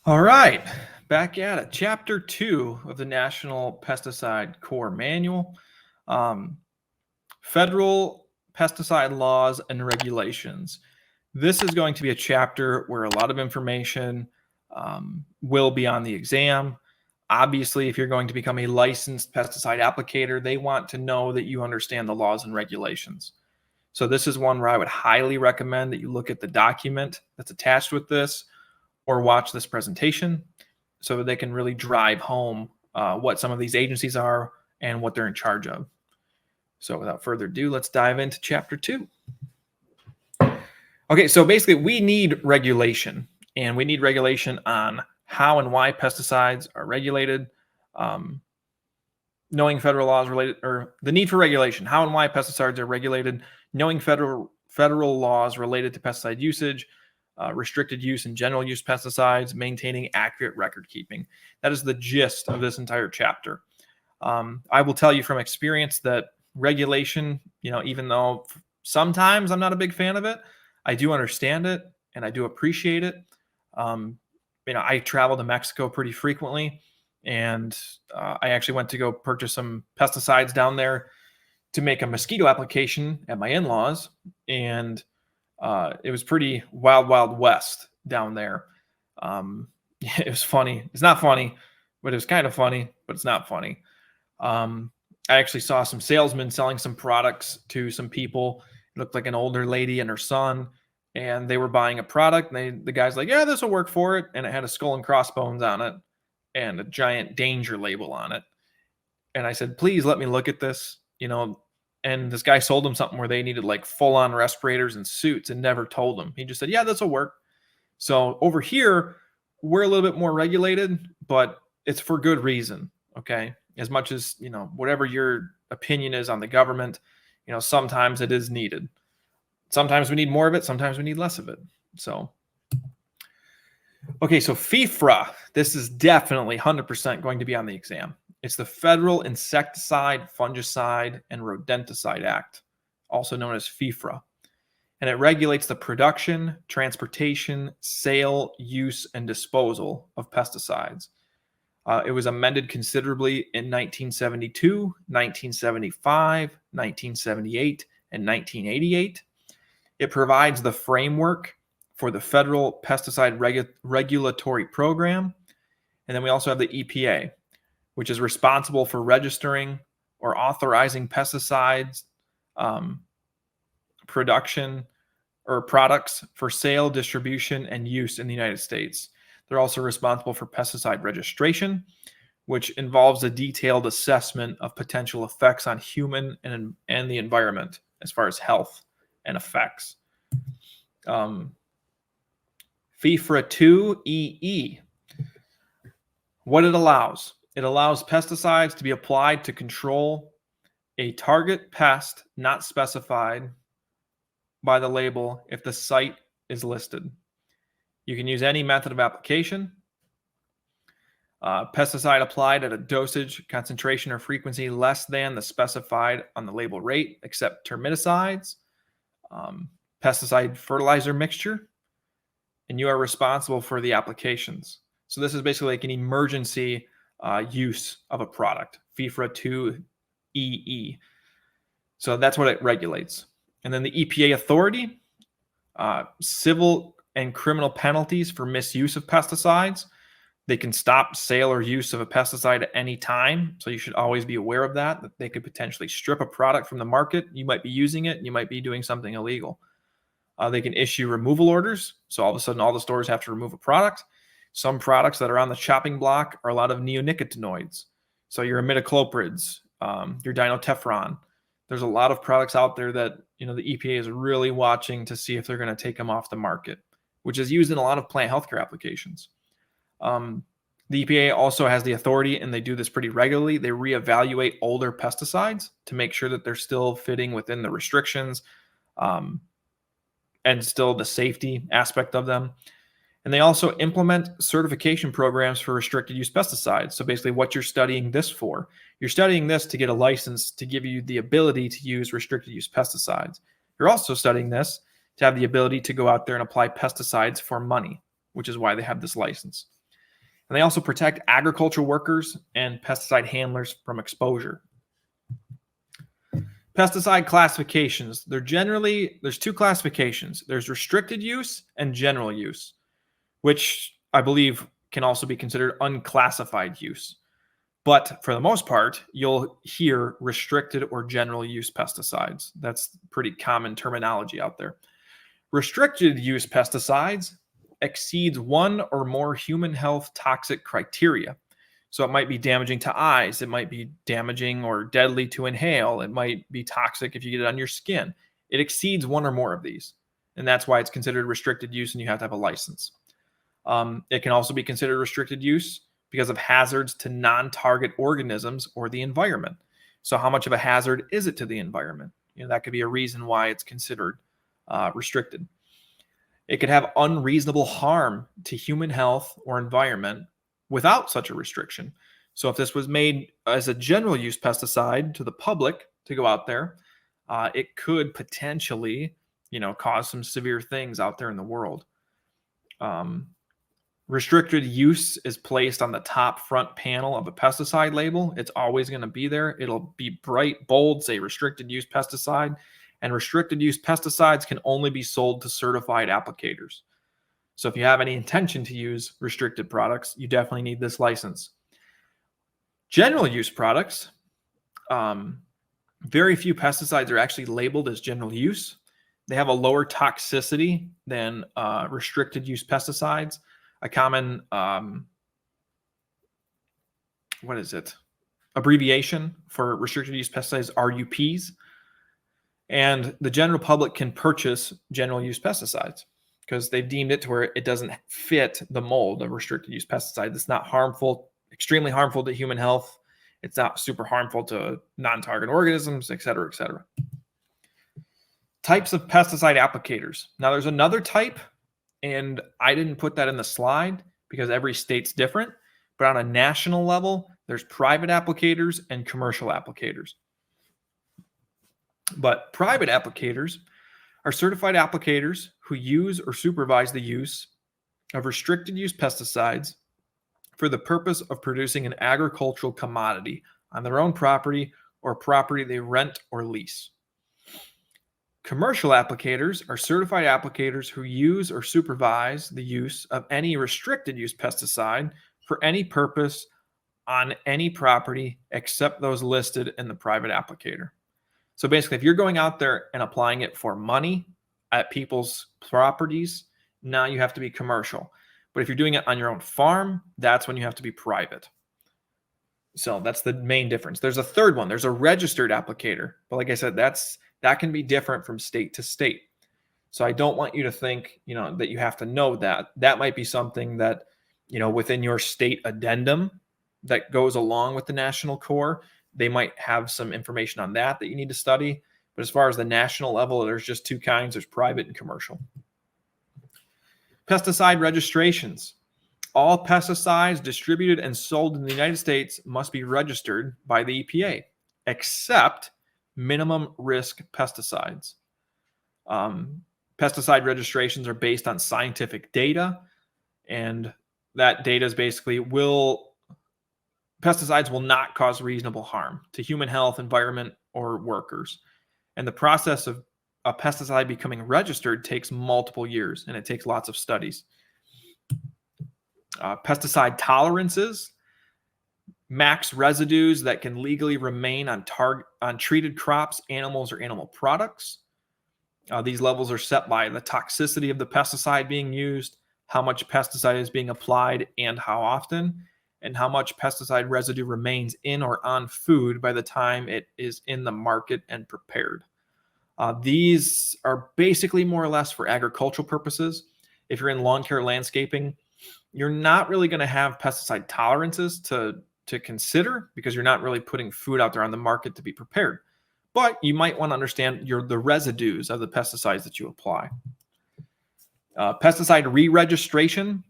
All right, back at it. Chapter 2 of the National Pesticide Core Manual. Um, Federal pesticide laws and regulations. This is going to be a chapter where a lot of information will be on the exam. Obviously, if you're going to become a licensed pesticide applicator, they want to know that you understand the laws and regulations. So this is one where I would highly recommend that you look at the document that's attached with this or watch this presentation so that they can really drive home what some of these agencies are and what they're in charge of. So without further ado, let's dive into chapter 2. Okay, so basically we need regulation, and we need regulation on how and why pesticides are regulated, knowing federal laws related, or the need for regulation, how and why pesticides are regulated, knowing federal laws related to pesticide usage, restricted use and general use pesticides, maintaining accurate record keeping. That is the gist of this entire chapter. I will tell you from experience that regulation, even though sometimes I'm not a big fan of it, I do understand it and I do appreciate it. I travel to Mexico pretty frequently, and I actually went to go purchase some pesticides down there to make a mosquito application at my in-laws, and it was pretty wild west down there. It was funny. It's not funny, but it was kind of funny, but it's not funny. I actually saw some salesmen selling some products to some people. It looked like an older lady and her son, and they were buying a product, and the guy's like, yeah, this will work for it. And it had a skull and crossbones on it and a giant danger label on it. And I said, please let me look at this, and this guy sold them something where they needed like full on respirators and suits and never told them. He just said, yeah, this will work. So over here, we're a little bit more regulated, but it's for good reason. Okay. As much as, whatever your opinion is on the government, sometimes it is needed. Sometimes we need more of it. Sometimes we need less of it. So, okay. So FIFRA, this is definitely 100% going to be on the exam. It's the Federal Insecticide, Fungicide, and Rodenticide Act, also known as FIFRA. And it regulates the production, transportation, sale, use, and disposal of pesticides. It was amended considerably in 1972, 1975, 1978, and 1988. It provides the framework for the Federal Pesticide Regulatory Program. And then we also have the EPA, which is responsible for registering or authorizing pesticides production or products for sale, distribution, and use in the United States. They're also responsible for pesticide registration, which involves a detailed assessment of potential effects on human and the environment as far as health and effects. FIFRA 2EE. What it allows pesticides to be applied to control a target pest not specified by the label if the site is listed. You can use any method of application. Pesticide applied at a dosage, concentration, or frequency less than the specified on the label rate, except termiticides, pesticide fertilizer mixture, and you are responsible for the applications. So this is basically like an emergency use of a product, FIFRA 2EE. So that's what it regulates. And then the EPA authority, civil and criminal penalties for misuse of pesticides. They can stop sale or use of a pesticide at any time. So you should always be aware of that they could potentially strip a product from the market. You might be using it, and you might be doing something illegal. They can issue removal orders. So all of a sudden, all the stores have to remove a product. Some products that are on the chopping block are a lot of neonicotinoids. So your imidacloprids, your dinotefron. There's a lot of products out there that, the EPA is really watching to see if they're going to take them off the market, which is used in a lot of plant healthcare applications. The EPA also has the authority, and they do this pretty regularly. They reevaluate older pesticides to make sure that they're still fitting within the restrictions and still the safety aspect of them. And they also implement certification programs for restricted use pesticides. So basically what you're studying this for, you're studying this to get a license to give you the ability to use restricted use pesticides. You're also studying this to have the ability to go out there and apply pesticides for money, which is why they have this license. And they also protect agricultural workers and pesticide handlers from exposure. Pesticide classifications. There's two classifications. There's restricted use and general use, which I believe can also be considered unclassified use. But for the most part, you'll hear restricted or general use pesticides. That's pretty common terminology out there. Restricted use pesticides exceeds one or more human health toxic criteria. So it might be damaging to eyes. It might be damaging or deadly to inhale. It might be toxic if you get it on your skin. It exceeds one or more of these. And that's why it's considered restricted use and you have to have a license. It can also be considered restricted use because of hazards to non-target organisms or the environment. So how much of a hazard is it to the environment? That could be a reason why it's considered restricted. It could have unreasonable harm to human health or environment without such a restriction. So if this was made as a general use pesticide to the public to go out there, it could potentially, cause some severe things out there in the world. Restricted use is placed on the top front panel of a pesticide label. It's always going to be there. It'll be bright, bold, say restricted use pesticide. And restricted use pesticides can only be sold to certified applicators. So if you have any intention to use restricted products, you definitely need this license. General use products, very few pesticides are actually labeled as general use. They have a lower toxicity than restricted use pesticides. A common, abbreviation for restricted use pesticides are RUPs. And the general public can purchase general use pesticides because they've deemed it to where it doesn't fit the mold of restricted use pesticides. It's not harmful, extremely harmful to human health. It's not super harmful to non-target organisms, et cetera, et cetera. Types of pesticide applicators. Now there's another type, and I didn't put that in the slide because every state's different, but on a national level, there's private applicators and commercial applicators. But private applicators are certified applicators who use or supervise the use of restricted use pesticides for the purpose of producing an agricultural commodity on their own property or property they rent or lease. Commercial applicators are certified applicators who use or supervise the use of any restricted use pesticide for any purpose on any property except those listed in the private applicator. So basically, if you're going out there and applying it for money at people's properties, now you have to be commercial. But if you're doing it on your own farm, that's when you have to be private. So that's the main difference. There's a third one. There's a registered applicator. But like I said, that can be different from state to state. So I don't want you to think, that you have to know that. That might be something that, within your state addendum that goes along with the national core, they might have some information on that you need to study. But as far as the national level, there's just two kinds. There's private and commercial. Pesticide registrations. All pesticides distributed and sold in the United States must be registered by the EPA, except minimum risk pesticides. Pesticide registrations are based on scientific data, and that data is basically pesticides will not cause reasonable harm to human health, environment, or workers. And the process of a pesticide becoming registered takes multiple years, and it takes lots of studies. Pesticide tolerances, max residues that can legally remain on treated crops, animals, or animal products. These levels are set by the toxicity of the pesticide being used, how much pesticide is being applied, and how often, and how much pesticide residue remains in or on food by the time it is in the market and prepared. These are basically more or less for agricultural purposes. If you're in lawn care landscaping, you're not really going to have pesticide tolerances to consider because you're not really putting food out there on the market to be prepared. But you might want to understand the residues of the pesticides that you apply. Pesticide re-registration.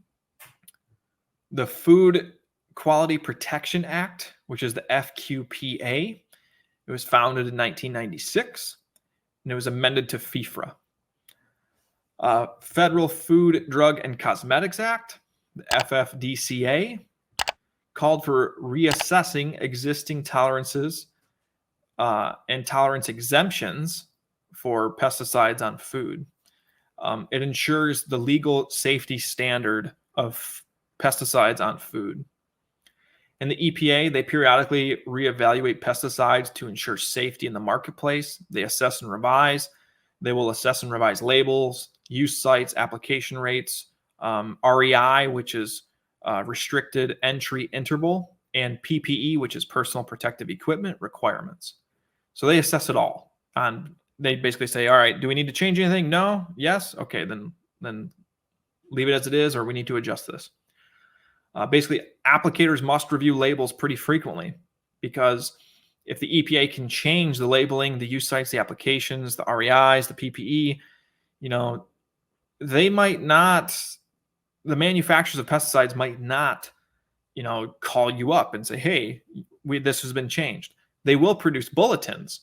The Food Quality Protection Act, which is the FQPA, it was founded in 1996, and it was amended to FIFRA. Federal Food, Drug, and Cosmetics Act, the FFDCA, called for reassessing existing tolerances and tolerance exemptions for pesticides on food. It ensures the legal safety standard of pesticides on food. And the EPA, they periodically reevaluate pesticides to ensure safety in the marketplace. They assess and revise. They will assess and revise labels, use sites, application rates, REI, which is restricted entry interval, and PPE, which is personal protective equipment requirements. So they assess it all. And they basically say, all right, do we need to change anything? No? Yes? Okay, then leave it as it is, or we need to adjust this. Basically, applicators must review labels pretty frequently, because if the EPA can change the labeling, the use sites, the applications, the REIs, the PPE, they might not, the manufacturers of pesticides might not, call you up and say, hey, this has been changed. They will produce bulletins,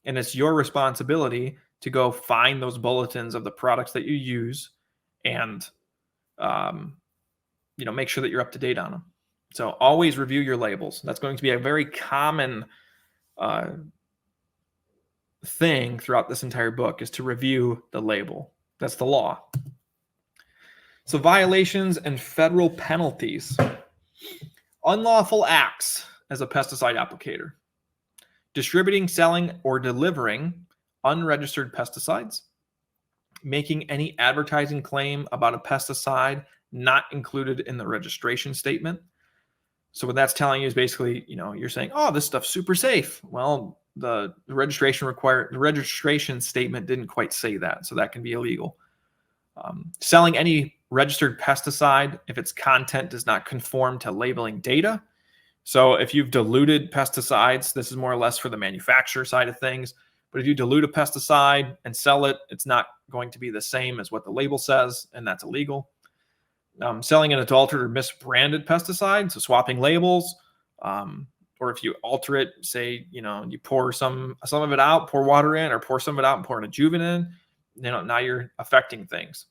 and it's your responsibility to go find those bulletins of the products that you use and, make sure that you're up to date on them. So always review your labels. That's going to be a very common thing throughout this entire book, is to review the label. That's the law. So violations and federal penalties. Unlawful acts as a pesticide applicator. Distributing, selling, or delivering unregistered pesticides. Making any advertising claim about a pesticide not included in the registration statement. So what that's telling you is basically, you're saying, oh, this stuff's super safe. Well, the registration statement didn't quite say that, so that can be illegal. Selling any registered pesticide if its content does not conform to labeling data. So if you've diluted pesticides, this is more or less for the manufacturer side of things, but if you dilute a pesticide and sell it, it's not going to be the same as what the label says, and that's illegal. Selling an adulterated or misbranded pesticide, so swapping labels, or if you alter it, say, you pour some of it out, pour water in, or pour some of it out and pour an adjuvant in, now you're affecting things,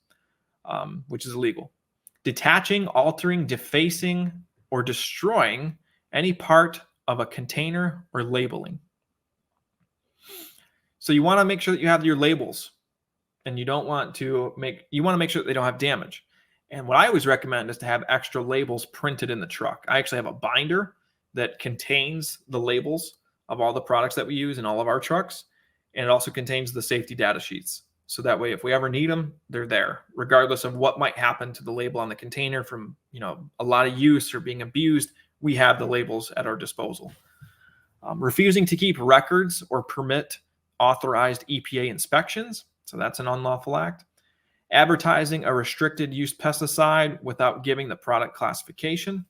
which is illegal. Detaching, altering, defacing, or destroying any part of a container or labeling. So you want to make sure that you have your labels, and you want to make sure that they don't have damage. And what I always recommend is to have extra labels printed in the truck. I actually have a binder that contains the labels of all the products that we use in all of our trucks. And it also contains the safety data sheets. So that way, if we ever need them, they're there, regardless of what might happen to the label on the container from, a lot of use or being abused. We have the labels at our disposal. Refusing to keep records or permit authorized EPA inspections. So that's an unlawful act. Advertising a restricted use pesticide without giving the product classification.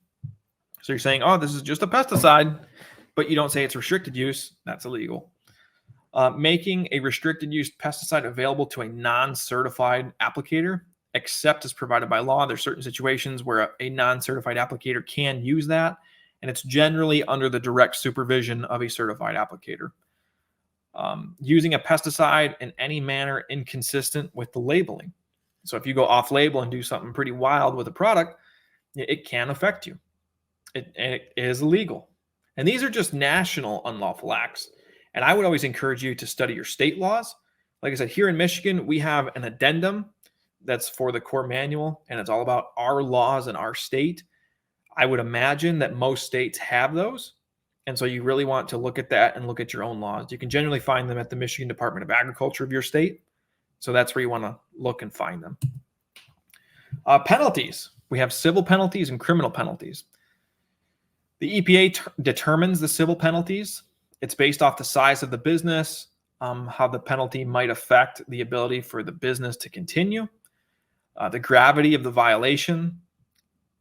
So you're saying, oh, this is just a pesticide, but you don't say it's restricted use. That's illegal. Making a restricted use pesticide available to a non-certified applicator, except as provided by law. There's certain situations where a non-certified applicator can use that, and it's generally under the direct supervision of a certified applicator. Using a pesticide in any manner inconsistent with the labeling. So if you go off label and do something pretty wild with a product, it can affect you. It is illegal. And these are just national unlawful acts. And I would always encourage you to study your state laws. Like I said, here in Michigan, we have an addendum that's for the core manual, and it's all about our laws in our state. I would imagine that most states have those. And so you really want to look at that and look at your own laws. You can generally find them at the Michigan Department of Agriculture of your state. So that's where you want to look and find them. Penalties. We have civil penalties and criminal penalties. The EPA determines the civil penalties. It's based off the size of the business, how the penalty might affect the ability for the business to continue, the gravity of the violation,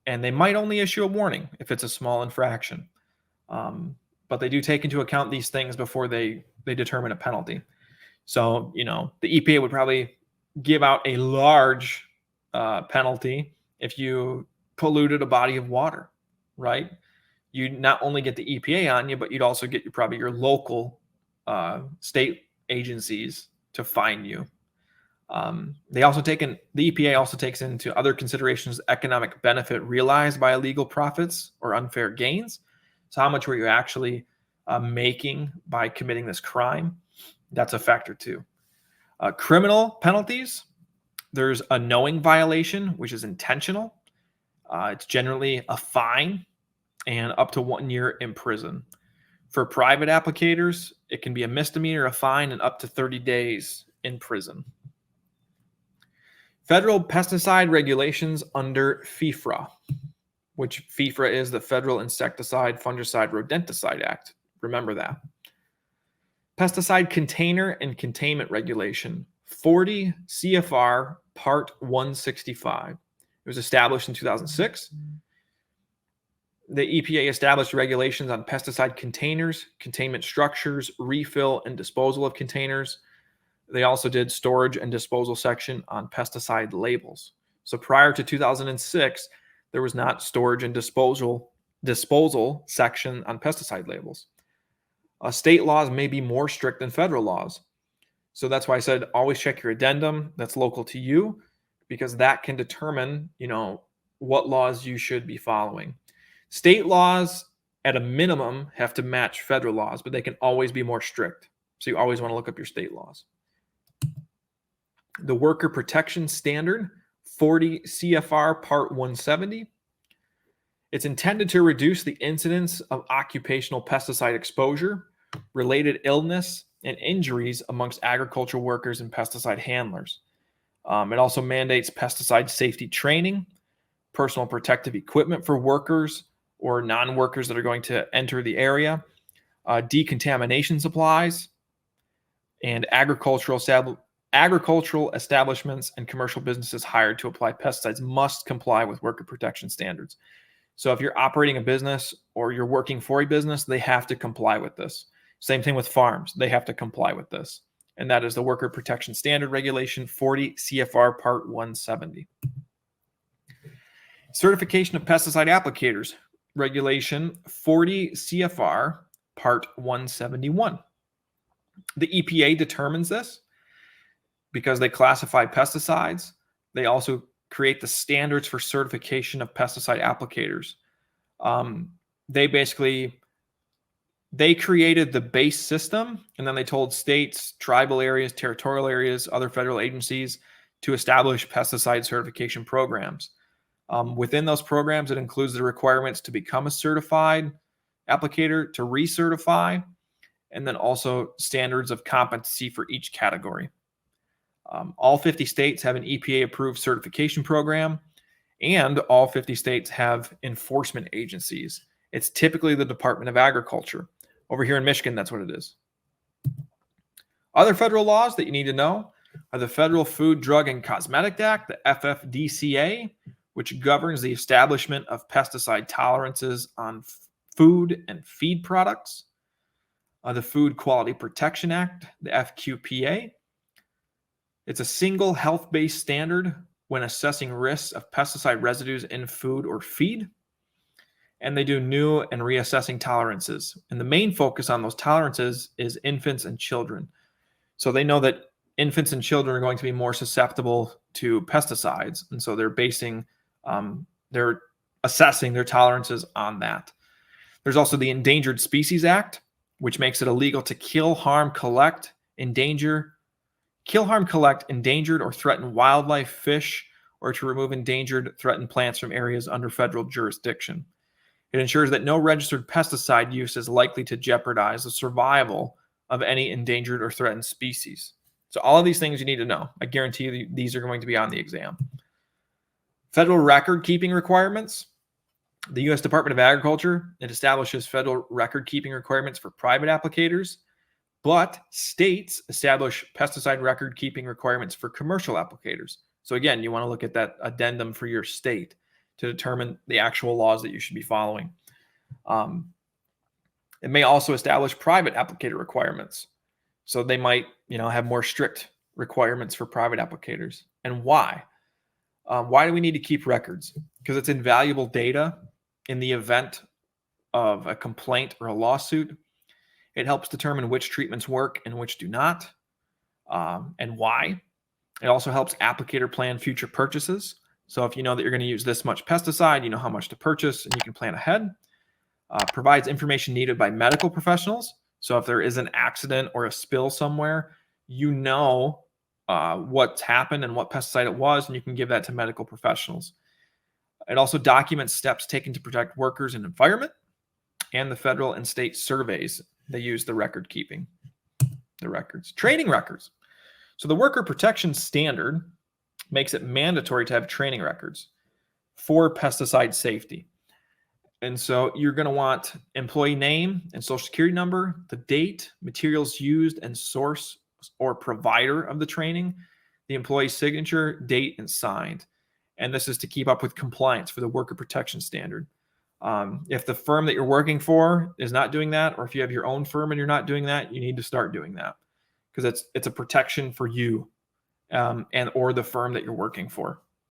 and they might only issue a warning if it's a small infraction. But they do take into account these things before they determine a penalty. So, the EPA would probably give out a large penalty if you polluted a body of water, right? You'd not only get the EPA on you, but you'd also get probably your local state agencies to fine you. The EPA also takes into other considerations economic benefit realized by illegal profits or unfair gains. So how much were you actually making by committing this crime? That's a factor too. Criminal penalties. There's a knowing violation, which is intentional. It's generally a fine and up to 1 year in prison. For private applicators, it can be a misdemeanor, a fine, and up to 30 days in prison. Federal pesticide regulations under FIFRA, which FIFRA is the Federal Insecticide, Fungicide, Rodenticide Act. Remember that. Pesticide Container and Containment Regulation, 40 CFR Part 165. It was established in 2006. The EPA established regulations on pesticide containers, containment structures, refill and disposal of containers. They also did storage and disposal section on pesticide labels. So prior to 2006, there was not storage and disposal section on pesticide labels. State laws may be more strict than federal laws. So that's why I said always check your addendum that's local to you, because that can determine, what laws you should be following. State laws at a minimum have to match federal laws, but they can always be more strict. So you always want to look up your state laws. The Worker Protection Standard, 40 CFR Part 170. It's intended to reduce the incidence of occupational pesticide exposure, related illness, and injuries amongst agricultural workers and pesticide handlers. It also mandates pesticide safety training, personal protective equipment for workers or non-workers that are going to enter the area, decontamination supplies, and agricultural establishments and commercial businesses hired to apply pesticides must comply with worker protection standards. So if you're operating a business or you're working for a business, they have to comply with this. Same thing with farms. They have to comply with this. And that is the Worker Protection Standard Regulation 40 CFR Part 170. Certification of Pesticide Applicators Regulation 40 CFR Part 171. The EPA determines this because they classify pesticides. They also create the standards for certification of pesticide applicators. They created the base system, and then they told states, tribal areas, territorial areas, other federal agencies to establish pesticide certification programs. Within those programs, it includes the requirements to become a certified applicator, to recertify, and then also standards of competency for each category. All 50 states have an EPA-approved certification program, and all 50 states have enforcement agencies. It's typically the Department of Agriculture. Over here in Michigan, that's what it is. Other federal laws that you need to know are the Federal Food, Drug, and Cosmetic Act, the FFDCA, which governs the establishment of pesticide tolerances on food and feed products. The Food Quality Protection Act, the FQPA. It's a single health-based standard when assessing risks of pesticide residues in food or feed. And they do new and reassessing tolerances. And the main focus on those tolerances is infants and children. So they know that infants and children are going to be more susceptible to pesticides. And so they're assessing their tolerances on that. There's also the Endangered Species Act, which makes it illegal to kill, harm, collect, endangered or threatened wildlife, fish, or to remove endangered, threatened plants from areas under federal jurisdiction. It ensures that no registered pesticide use is likely to jeopardize the survival of any endangered or threatened species. So all of these things you need to know. I guarantee you these are going to be on the exam. Federal record-keeping requirements. The U.S. Department of Agriculture, it establishes federal record-keeping requirements for private applicators, but states establish pesticide record-keeping requirements for commercial applicators. So again, you want to look at that addendum for your state to determine the actual laws that you should be following. It may also establish private applicator requirements. So they might, have more strict requirements for private applicators. And why? Why do we need to keep records? Because it's invaluable data in the event of a complaint or a lawsuit. It helps determine which treatments work and which do not, and why. It also helps applicator plan future purchases. So if you know that you're going to use this much pesticide, you know how much to purchase and you can plan ahead. Provides information needed by medical professionals. So if there is an accident or a spill somewhere, you know what's happened and what pesticide it was, and you can give that to medical professionals. It also documents steps taken to protect workers and environment, and the federal and state surveys. They use the record keeping, the records. Training records. So the worker protection standard makes it mandatory to have training records for pesticide safety. And so you're going to want employee name and social security number, the date, materials used, and source or provider of the training, the employee's signature, date, and signed. And this is to keep up with compliance for the worker protection standard. If the firm that you're working for is not doing that, or if you have your own firm and you're not doing that, you need to start doing that, because it's a protection for you and or the firm that you're working for.